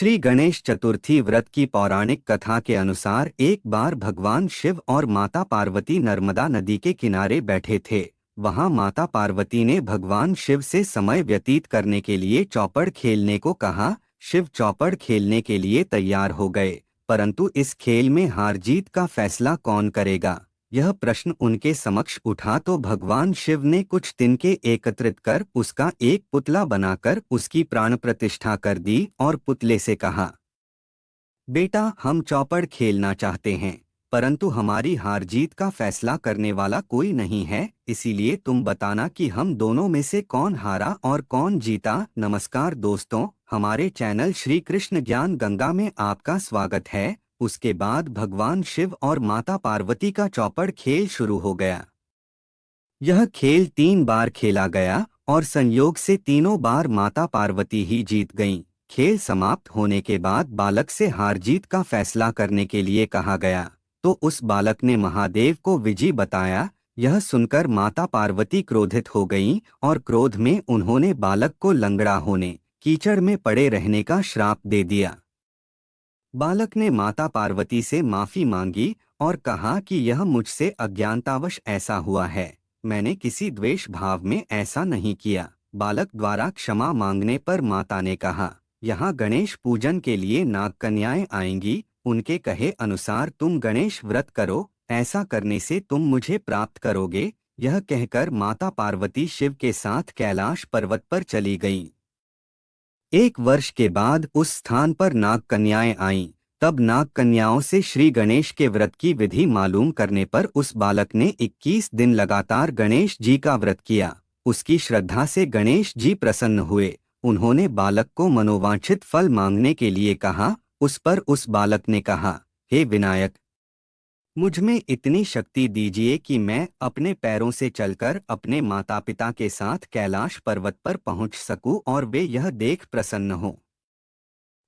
श्री गणेश चतुर्थी व्रत की पौराणिक कथा के अनुसार एक बार भगवान शिव और माता पार्वती नर्मदा नदी के किनारे बैठे थे। वहां माता पार्वती ने भगवान शिव से समय व्यतीत करने के लिए चौपड़ खेलने को कहा। शिव चौपड़ खेलने के लिए तैयार हो गए, परंतु इस खेल में हार जीत का फैसला कौन करेगा, यह प्रश्न उनके समक्ष उठा तो भगवान शिव ने कुछ तिनके एकत्रित कर उसका एक पुतला बनाकर उसकी प्राण प्रतिष्ठा कर दी और पुतले से कहा, बेटा, हम चौपड़ खेलना चाहते हैं, परंतु हमारी हार जीत का फैसला करने वाला कोई नहीं है, इसीलिए तुम बताना कि हम दोनों में से कौन हारा और कौन जीता। नमस्कार दोस्तों, हमारे चैनल श्री कृष्ण ज्ञान गंगा में आपका स्वागत है। उसके बाद भगवान शिव और माता पार्वती का चौपड़ खेल शुरू हो गया। यह खेल 3 बार खेला गया और संयोग से तीनों बार माता पार्वती ही जीत गईं। खेल समाप्त होने के बाद बालक से हार जीत का फैसला करने के लिए कहा गया, तो उस बालक ने महादेव को विजयी बताया। यह सुनकर माता पार्वती क्रोधित हो गईं और क्रोध में उन्होंने बालक को लंगड़ा होने, कीचड़ में पड़े रहने का श्राप दे दिया। बालक ने माता पार्वती से माफी मांगी और कहा कि यह मुझसे अज्ञानतावश ऐसा हुआ है, मैंने किसी द्वेष भाव में ऐसा नहीं किया। बालक द्वारा क्षमा मांगने पर माता ने कहा, यहाँ गणेश पूजन के लिए नाग कन्याएं आएंगी, उनके कहे अनुसार तुम गणेश व्रत करो, ऐसा करने से तुम मुझे प्राप्त करोगे। यह कहकर माता पार्वती शिव के साथ कैलाश पर्वत पर चली गईं। 1 वर्ष के बाद उस स्थान पर नाग कन्याएं आईं। तब नाग कन्याओं से श्री गणेश के व्रत की विधि मालूम करने पर उस बालक ने 21 दिन लगातार गणेश जी का व्रत किया। उसकी श्रद्धा से गणेश जी प्रसन्न हुए। उन्होंने बालक को मनोवांछित फल मांगने के लिए कहा। उस पर उस बालक ने कहा, हे विनायक, मुझ में इतनी शक्ति दीजिए कि मैं अपने पैरों से चलकर अपने माता पिता के साथ कैलाश पर्वत पर पहुंच सकूं और वे यह देख प्रसन्न हों।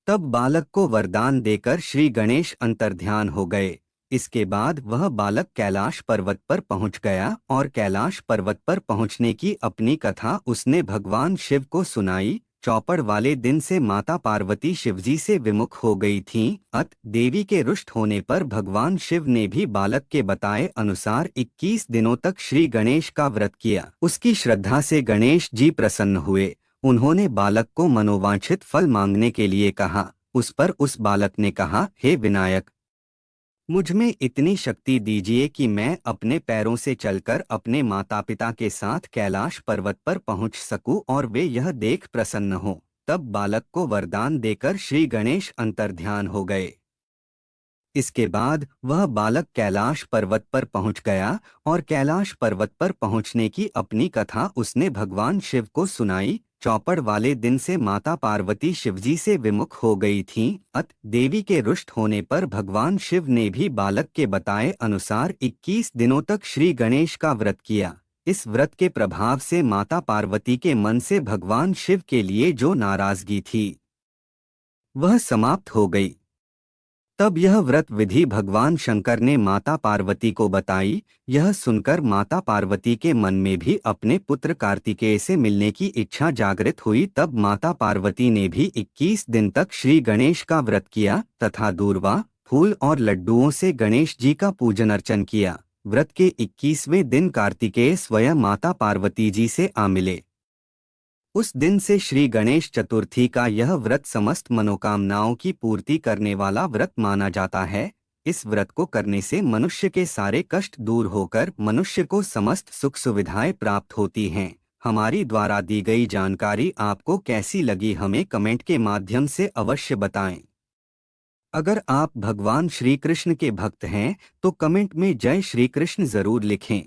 तब बालक को वरदान देकर श्री गणेश अंतर्ध्यान हो गए। इसके बाद वह बालक कैलाश पर्वत पर पहुंच गया और कैलाश पर्वत पर पहुंचने की अपनी कथा उसने भगवान शिव को सुनाई। चौपड़ वाले दिन से माता पार्वती शिवजी से विमुख हो गई थीं। देवी के रुष्ट होने पर भगवान शिव ने भी बालक के बताए अनुसार 21 दिनों तक श्री गणेश का व्रत किया। उसकी श्रद्धा से गणेश जी प्रसन्न हुए। उन्होंने बालक को मनोवांछित फल मांगने के लिए कहा। उस पर उस बालक ने कहा, हे विनायक, मुझ में इतनी शक्ति दीजिए कि मैं अपने पैरों से चलकर अपने माता पिता के साथ कैलाश पर्वत पर पहुंच सकूं और वे यह देख प्रसन्न हों। तब बालक को वरदान देकर श्री गणेश अंतर्ध्यान हो गए। इसके बाद वह बालक कैलाश पर्वत पर पहुंच गया और कैलाश पर्वत पर पहुंचने की अपनी कथा उसने भगवान शिव को सुनाई। चौपड़ वाले दिन से माता पार्वती शिवजी से विमुख हो गई थीं। देवी के रुष्ट होने पर भगवान शिव ने भी बालक के बताए अनुसार 21 दिनों तक श्री गणेश का व्रत किया। इस व्रत के प्रभाव से माता पार्वती के मन से भगवान शिव के लिए जो नाराजगी थी वह समाप्त हो गई। तब यह व्रत विधि भगवान शंकर ने माता पार्वती को बताई। यह सुनकर माता पार्वती के मन में भी अपने पुत्र कार्तिकेय से मिलने की इच्छा जागृत हुई। तब माता पार्वती ने भी 21 दिन तक श्री गणेश का व्रत किया तथा दूर्वा, फूल और लड्डुओं से गणेश जी का पूजन अर्चन किया। व्रत के 21वें दिन कार्तिकेय स्वयं माता पार्वती जी से आ मिले। उस दिन से श्री गणेश चतुर्थी का यह व्रत समस्त मनोकामनाओं की पूर्ति करने वाला व्रत माना जाता है। इस व्रत को करने से मनुष्य के सारे कष्ट दूर होकर मनुष्य को समस्त सुख सुविधाएं प्राप्त होती हैं। हमारी द्वारा दी गई जानकारी आपको कैसी लगी, हमें कमेंट के माध्यम से अवश्य बताएं। अगर आप भगवान श्री कृष्ण के भक्त हैं तो कमेंट में जय श्री कृष्ण जरूर लिखें।